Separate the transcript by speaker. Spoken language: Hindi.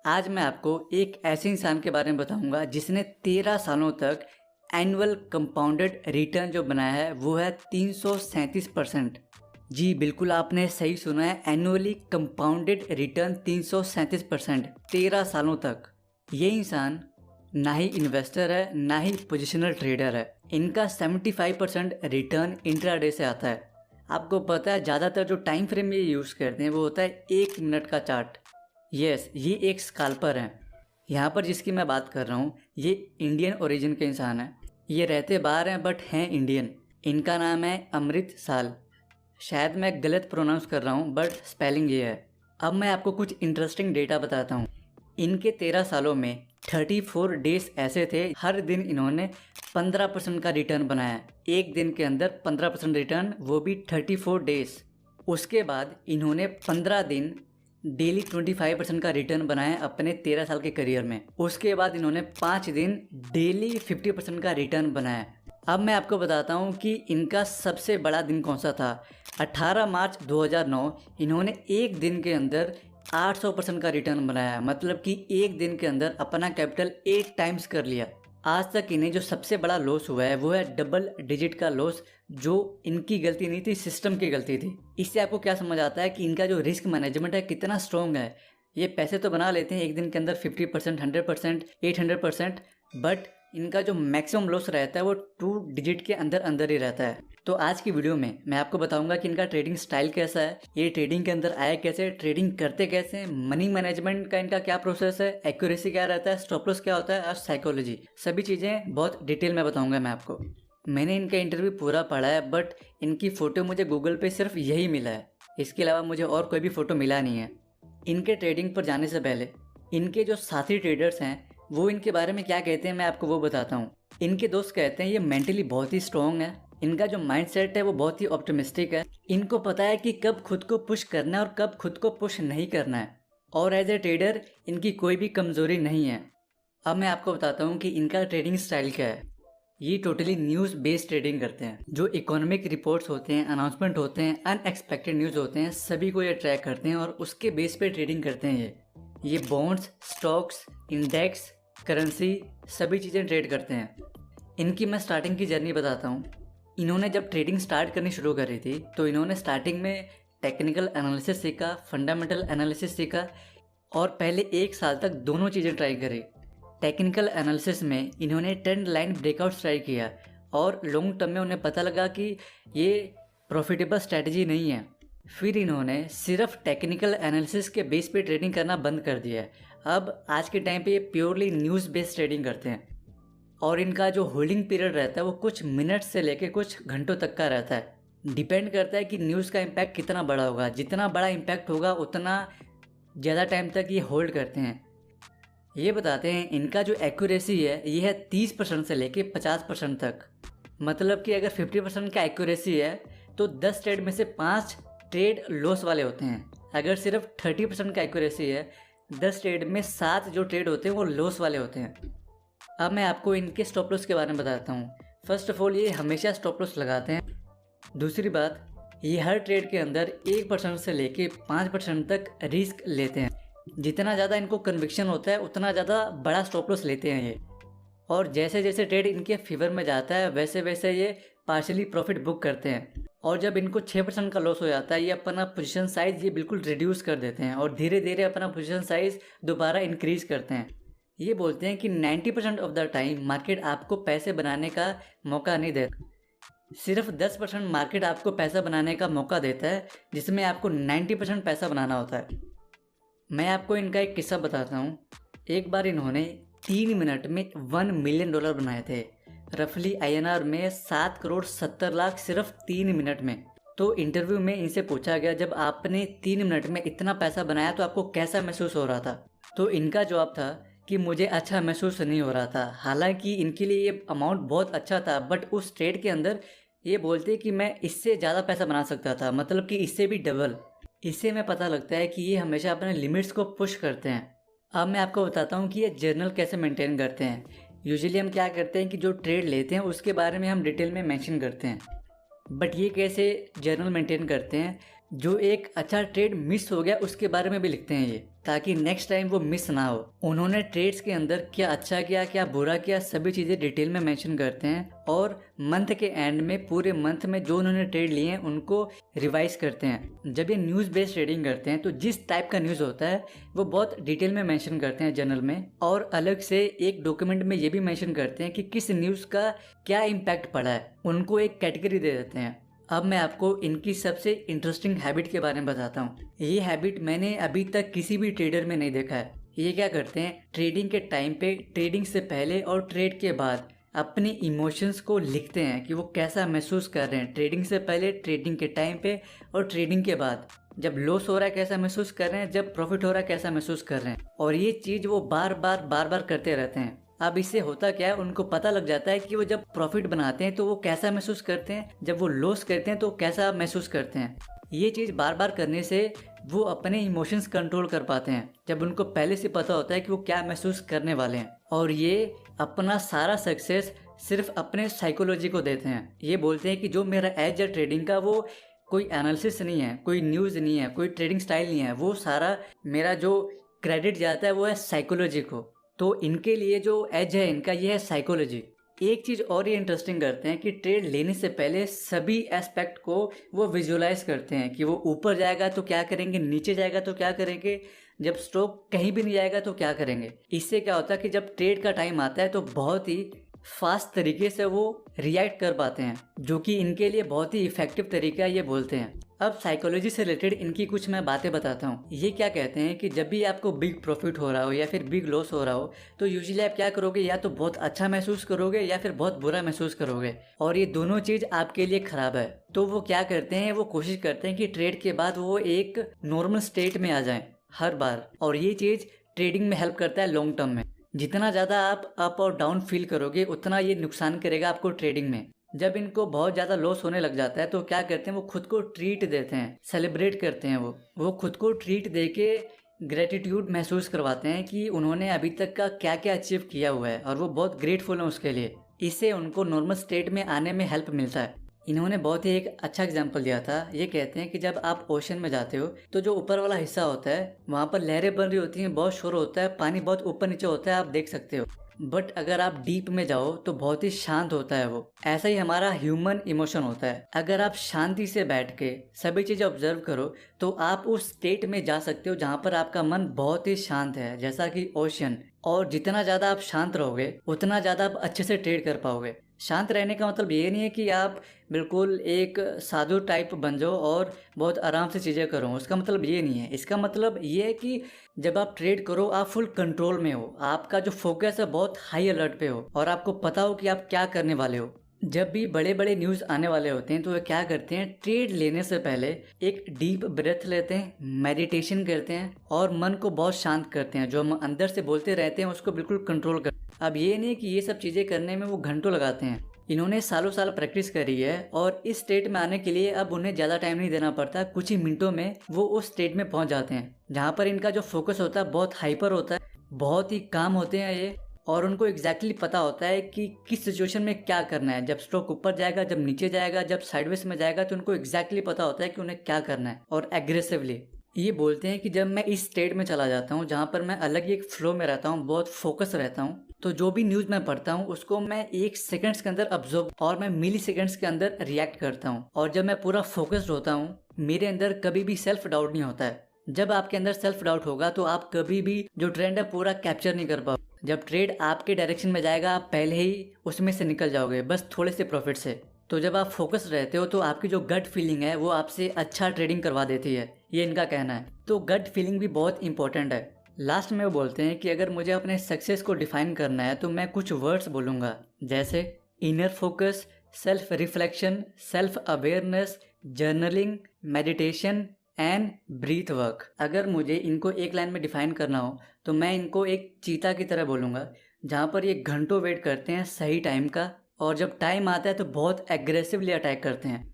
Speaker 1: आज मैं आपको एक ऐसे इंसान के बारे में बताऊंगा जिसने 13 सालों तक एनुअल कंपाउंडेड रिटर्न जो बनाया है वो है 337%। जी बिल्कुल आपने सही सुना है, एनुअली कंपाउंडेड रिटर्न 337% 13 सालों तक। ये इंसान ना ही इन्वेस्टर है ना ही पोजिशनल ट्रेडर है। इनका 75% रिटर्न इंट्राडे से आता है। आपको पता है ज़्यादातर जो टाइम फ्रेम ये यूज़ करते हैं वो होता है 1 मिनट का चार्ट। यस, ये एक स्काल्पर हैं। यहाँ पर जिसकी मैं बात कर रहा हूँ ये इंडियन ओरिजिन के इंसान हैं। ये रहते बाहर हैं बट हैं इंडियन। इनका नाम है अमृत साल। शायद मैं गलत प्रोनाउंस कर रहा हूँ बट स्पेलिंग ये है। अब मैं आपको कुछ इंटरेस्टिंग डेटा बताता हूँ। इनके 13 सालों में 34 डेज ऐसे थे हर दिन इन्होंने 15% का रिटर्न बनाया। एक दिन के अंदर 15% रिटर्न, वो भी 34 डेज। उसके बाद इन्होंने 15 दिन डेली 25% का रिटर्न बनाया अपने 13 साल के करियर में। उसके बाद इन्होंने 5 दिन डेली 50% का रिटर्न बनाया। अब मैं आपको बताता हूँ कि इनका सबसे बड़ा दिन कौन सा था। 18 मार्च 2009 इन्होंने एक दिन के अंदर 800% का रिटर्न बनाया, मतलब कि एक दिन के अंदर अपना कैपिटल 8 टाइम्स कर लिया। आज तक इन्हें जो सबसे बड़ा लॉस हुआ है वो है डबल डिजिट का लॉस, जो इनकी गलती नहीं थी, सिस्टम की गलती थी। इससे आपको क्या समझ आता है कि इनका जो रिस्क मैनेजमेंट है कितना स्ट्रॉन्ग है। ये पैसे तो बना लेते हैं एक दिन के अंदर 50%, 100%, 800%, बट इनका जो मैक्सिमम लॉस रहता है वो 2 डिजिट के अंदर अंदर ही रहता है। तो आज की वीडियो में मैं आपको बताऊंगा कि इनका ट्रेडिंग स्टाइल कैसा है, ये ट्रेडिंग के अंदर आया कैसे, ट्रेडिंग करते कैसे, मनी मैनेजमेंट का इनका क्या प्रोसेस है, एक्यूरेसी क्या रहता है, स्टॉप लॉस क्या होता है और साइकोलॉजी, सभी चीज़ें बहुत डिटेल में बताऊंगा मैं आपको। मैंने इनका इंटरव्यू पूरा पढ़ा है बट इनकी फ़ोटो मुझे गूगल पे सिर्फ यही मिला है। इसके अलावा मुझे और कोई भी फ़ोटो मिला नहीं है। इनके ट्रेडिंग पर जाने से पहले इनके जो साथी ट्रेडर्स हैं वो इनके बारे में क्या कहते हैं मैं आपको वो बताता हूँ। इनके दोस्त कहते हैं ये मेंटली बहुत ही स्ट्रॉन्ग है। इनका जो माइंडसेट है वो बहुत ही ऑप्टिमिस्टिक है। इनको पता है कि कब खुद को पुश करना है और कब खुद को पुश नहीं करना है। और एज ए ट्रेडर इनकी कोई भी कमज़ोरी नहीं है। अब मैं आपको बताता हूँ कि इनका ट्रेडिंग स्टाइल क्या है। ये टोटली न्यूज़ बेस्ड ट्रेडिंग करते हैं। जो इकोनॉमिक रिपोर्ट्स होते हैं, अनाउंसमेंट होते हैं, अनएक्सपेक्टेड न्यूज़ होते हैं, सभी को ये ट्रैक करते हैं और उसके बेस पे ट्रेडिंग करते हैं। ये बॉन्ड्स, स्टॉक्स, इंडेक्स, करेंसी, सभी चीज़ें ट्रेड करते हैं। इनकी मैं स्टार्टिंग की जर्नी बताता हूँ। इन्होंने जब ट्रेडिंग स्टार्ट करनी शुरू करी थी तो इन्होंने स्टार्टिंग में टेक्निकल एनालिसिस सीखा, फंडामेंटल एनालिसिस सीखा और पहले 1 साल तक दोनों चीज़ें ट्राई करी। टेक्निकल एनालिसिस में इन्होंने ट्रेंड लाइन ब्रेकआउट ट्राई किया और लॉन्ग टर्म में उन्हें पता लगा कि ये प्रॉफिटेबल स्ट्रैटेजी नहीं है। फिर इन्होंने सिर्फ टेक्निकल एनालिसिस के बेस पे ट्रेडिंग करना बंद कर दिया है। अब आज के टाइम पे ये प्योरली न्यूज़ बेस्ड ट्रेडिंग करते हैं और इनका जो होल्डिंग पीरियड रहता है वो कुछ मिनट से लेके कुछ घंटों तक का रहता है। डिपेंड करता है कि न्यूज़ का इम्पैक्ट कितना बड़ा होगा। जितना बड़ा इम्पैक्ट होगा उतना ज़्यादा टाइम तक ये होल्ड करते हैं। ये बताते हैं इनका जो एक्यूरेसी है ये है 30% से लेके 50% तक। मतलब कि अगर 50% का एक्यूरेसी है तो 10 ट्रेड में से 5 ट्रेड लॉस वाले होते हैं। अगर सिर्फ 30% का एक्यूरेसी है 10 ट्रेड में 7 जो ट्रेड होते हैं वो लॉस वाले होते हैं। अब मैं आपको इनके स्टॉप लॉस के बारे में बताता हूँ। फर्स्ट ऑफ ऑल ये हमेशा स्टॉप लॉस लगाते हैं। दूसरी बात, ये हर ट्रेड के अंदर 1% से लेके 5% तक रिस्क लेते हैं। जितना ज़्यादा इनको कन्विक्शन होता है उतना ज़्यादा बड़ा स्टॉप लॉस लेते हैं ये। और जैसे जैसे ट्रेड इनके फेवर में जाता है वैसे वैसे ये पार्शली प्रॉफिट बुक करते हैं। और जब इनको 6% का लॉस हो जाता है ये अपना पोजीशन साइज़ ये बिल्कुल रिड्यूस कर देते हैं और धीरे धीरे अपना पोजीशन साइज़ दोबारा इंक्रीज़ करते हैं। ये बोलते हैं कि 90% ऑफ द टाइम मार्केट आपको पैसे बनाने का मौका नहीं देता। सिर्फ 10% मार्केट आपको पैसा बनाने का मौका देता है जिसमें आपको 90% पैसा बनाना होता है। मैं आपको इनका एक किस्सा बताता हूँ। एक बार इन्होंने 3 मिनट में $1 मिलियन बनाए थे, रफली INR में 7,70,00,000 सिर्फ 3 मिनट में। तो इंटरव्यू में इनसे पूछा गया जब आपने 3 मिनट में इतना पैसा बनाया तो आपको कैसा महसूस हो रहा था। तो इनका जवाब था कि मुझे अच्छा महसूस नहीं हो रहा था। हालांकि इनके लिए ये अमाउंट बहुत अच्छा था बट उस ट्रेड के अंदर ये बोलते कि मैं इससे ज़्यादा पैसा बना सकता था, मतलब कि इससे भी डबल। इससे हमें पता लगता है कि ये हमेशा अपने लिमिट्स को पुश करते हैं। अब मैं आपको बताता हूँ कि ये जर्नल कैसे मेंटेन करते हैं। यूजुअली हम क्या करते हैं कि जो ट्रेड लेते हैं उसके बारे में हम डिटेल में मेंशन करते हैं, बट ये कैसे जर्नल मेंटेन करते हैं जो एक अच्छा ट्रेड मिस हो गया उसके बारे में भी लिखते हैं ये, ताकि नेक्स्ट टाइम वो मिस ना हो। उन्होंने ट्रेड्स के अंदर क्या अच्छा किया क्या बुरा किया सभी चीज़ें डिटेल में मेंशन करते हैं, और मंथ के एंड में पूरे मंथ में जो उन्होंने ट्रेड लिए हैं उनको रिवाइज करते हैं। जब ये न्यूज़ बेस्ड ट्रेडिंग करते हैं तो जिस टाइप का न्यूज़ होता है वो बहुत डिटेल में मेंशन करते हैं जर्नल में, और अलग से एक डॉक्यूमेंट में ये भी मेंशन करते हैं कि किस न्यूज़ का क्या इम्पैक्ट पड़ा है, उनको एक कैटेगरी दे देते हैं। अब मैं आपको इनकी सबसे इंटरेस्टिंग हैबिट के बारे में बताता हूँ। ये हैबिट मैंने अभी तक किसी भी ट्रेडर में नहीं देखा है। ये क्या करते हैं, ट्रेडिंग के टाइम पे, ट्रेडिंग से पहले और ट्रेड के बाद अपने इमोशंस को लिखते हैं कि वो कैसा महसूस कर रहे हैं ट्रेडिंग से पहले, ट्रेडिंग के टाइम पे और ट्रेडिंग के बाद। जब लॉस हो रहा है कैसा महसूस कर रहे हैं, जब प्रॉफिट हो रहा है कैसा महसूस कर रहे हैं, और ये चीज़ वो बार बार करते रहते हैं। अब इससे होता क्या है, उनको पता लग जाता है कि वो जब प्रॉफिट बनाते हैं तो वो कैसा महसूस करते हैं, जब वो लॉस करते हैं तो कैसा महसूस करते हैं। ये चीज़ बार बार करने से वो अपने इमोशंस कंट्रोल कर पाते हैं, जब उनको पहले से पता होता है कि वो क्या महसूस करने वाले हैं। और ये अपना सारा सक्सेस सिर्फ अपने साइकोलॉजी को देते हैं। ये बोलते हैं कि जो मेरा एज है ट्रेडिंग का, वो कोई एनालिसिस नहीं है, कोई न्यूज़ नहीं है, कोई ट्रेडिंग स्टाइल नहीं है, वो सारा मेरा जो क्रेडिट जाता है वो है साइकोलॉजी को। तो इनके लिए जो एज है इनका, ये है साइकोलॉजी। एक चीज़ और ये इंटरेस्टिंग करते हैं कि ट्रेड लेने से पहले सभी एस्पेक्ट को वो विजुलाइज करते हैं कि वो ऊपर जाएगा तो क्या करेंगे, नीचे जाएगा तो क्या करेंगे, जब स्टॉक कहीं भी नहीं जाएगा तो क्या करेंगे। इससे क्या होता है कि जब ट्रेड का टाइम आता है तो बहुत ही फास्ट तरीके से वो रिएक्ट कर पाते हैं, जो कि इनके लिए बहुत ही इफेक्टिव तरीका है, ये बोलते हैं। अब साइकोलॉजी से रिलेटेड इनकी कुछ मैं बातें बताता हूँ। ये क्या कहते हैं कि जब भी आपको बिग प्रॉफिट हो रहा हो या फिर बिग लॉस हो रहा हो तो यूजुअली आप क्या करोगे, या तो बहुत अच्छा महसूस करोगे या फिर बहुत बुरा महसूस करोगे, और ये दोनों चीज़ आपके लिए खराब है। तो वो क्या करते हैं, वो कोशिश करते हैं कि ट्रेड के बाद वो एक नॉर्मल स्टेट में आ जाएं हर बार, और ये चीज़ ट्रेडिंग में हेल्प करता है लॉन्ग टर्म में। जितना ज़्यादा आप अप और डाउन फील करोगे उतना ये नुकसान करेगा आपको ट्रेडिंग में। जब इनको बहुत ज़्यादा लॉस होने लग जाता है तो क्या करते हैं, वो खुद को ट्रीट देते हैं, सेलिब्रेट करते हैं। वो खुद को ट्रीट दे के ग्रेटिट्यूड महसूस करवाते हैं कि उन्होंने अभी तक का क्या क्या अचीव किया हुआ है, और वो बहुत ग्रेटफुल हैं उसके लिए। इससे उनको नॉर्मल स्टेट में आने में हेल्प मिलता है। इन्होंने बहुत ही एक अच्छा एग्जाम्पल दिया था। ये कहते हैं कि जब आप ओशन में जाते हो तो जो ऊपर वाला हिस्सा होता है वहाँ पर लहरें बन रही होती हैं, बहुत शोर होता है, पानी बहुत ऊपर नीचे होता है, आप देख सकते हो। बट अगर आप डीप में जाओ तो बहुत ही शांत होता है वो। ऐसा ही हमारा ह्यूमन इमोशन होता है। अगर आप शांति से बैठ के सभी चीज़ें ऑब्जर्व करो तो आप उस स्टेट में जा सकते हो जहाँ पर आपका मन बहुत ही शांत है, जैसा कि ओशन। और जितना ज़्यादा आप शांत रहोगे उतना ज़्यादा आप अच्छे से ट्रेड कर पाओगे। शांत रहने का मतलब ये नहीं है कि आप बिल्कुल एक साधु टाइप बन जाओ और बहुत आराम से चीज़ें करो, उसका मतलब ये नहीं है। इसका मतलब ये है कि जब आप ट्रेड करो आप फुल कंट्रोल में हो, आपका जो फोकस है बहुत हाई अलर्ट पे हो, और आपको पता हो कि आप क्या करने वाले हो। जब भी बड़े बड़े न्यूज़ आने वाले होते हैं तो वे क्या करते हैं, ट्रेड लेने से पहले एक डीप ब्रेथ लेते हैं, मेडिटेशन करते हैं और मन को बहुत शांत करते हैं। जो हम अंदर से बोलते रहते हैं उसको बिल्कुल कंट्रोल कर। अब ये नहीं कि ये सब चीज़ें करने में वो घंटों लगाते हैं। इन्होंने सालों साल प्रैक्टिस करी है और इस स्टेट में आने के लिए अब उन्हें ज़्यादा टाइम नहीं देना पड़ता। कुछ ही मिनटों में वो उस स्टेट में पहुंच जाते हैं जहाँ पर इनका जो फोकस होता है बहुत हाइपर होता है, बहुत ही काम होते हैं ये, और उनको एग्जैक्टली पता होता है कि किस सिचुएशन में क्या करना है। जब स्टॉक ऊपर जाएगा, जब नीचे जाएगा, जब साइडवेज में जाएगा, तो उनको एग्जैक्टली पता होता है कि उन्हें क्या करना है, और एग्रेसिवली। ये बोलते हैं कि जब मैं इस स्टेट में चला जाता हूँ जहाँ पर मैं अलग ही एक फ्लो में रहता हूँ, बहुत फोकस रहता हूँ, तो जो भी न्यूज़ मैं पढ़ता हूँ उसको मैं 1 सेकंड्स के अंदर ऑब्जर्व और मैं मिली सेकंड्स के अंदर रिएक्ट करता हूँ। और जब मैं पूरा फोकस्ड होता हूँ मेरे अंदर कभी भी सेल्फ डाउट नहीं होता है। जब आपके अंदर सेल्फ डाउट होगा तो आप कभी भी जो ट्रेंड है पूरा कैप्चर नहीं कर पाओगे। जब ट्रेड आपके डायरेक्शन में जाएगा आप पहले ही उसमें से निकल जाओगे, बस थोड़े से प्रॉफिट से। तो जब आप फोकस रहते हो तो आपकी जो गट फीलिंग है वो आपसे अच्छा ट्रेडिंग करवा देती है, ये इनका कहना है। तो गट फीलिंग भी बहुत इंपॉर्टेंट है। लास्ट में वो बोलते हैं कि अगर मुझे अपने सक्सेस को डिफाइन करना है तो मैं कुछ वर्ड्स बोलूँगा, जैसे inner focus, self reflection, self awareness, journaling, meditation and breath work. अगर मुझे इनको एक लाइन में डिफाइन करना हो तो मैं इनको एक चीता की तरह बोलूँगा, जहाँ पर ये घंटों वेट करते हैं सही टाइम का, और जब टाइम आता है तो बहुत एग्रेसिवली अटैक करते हैं।